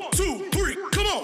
1, 2, 3, come on.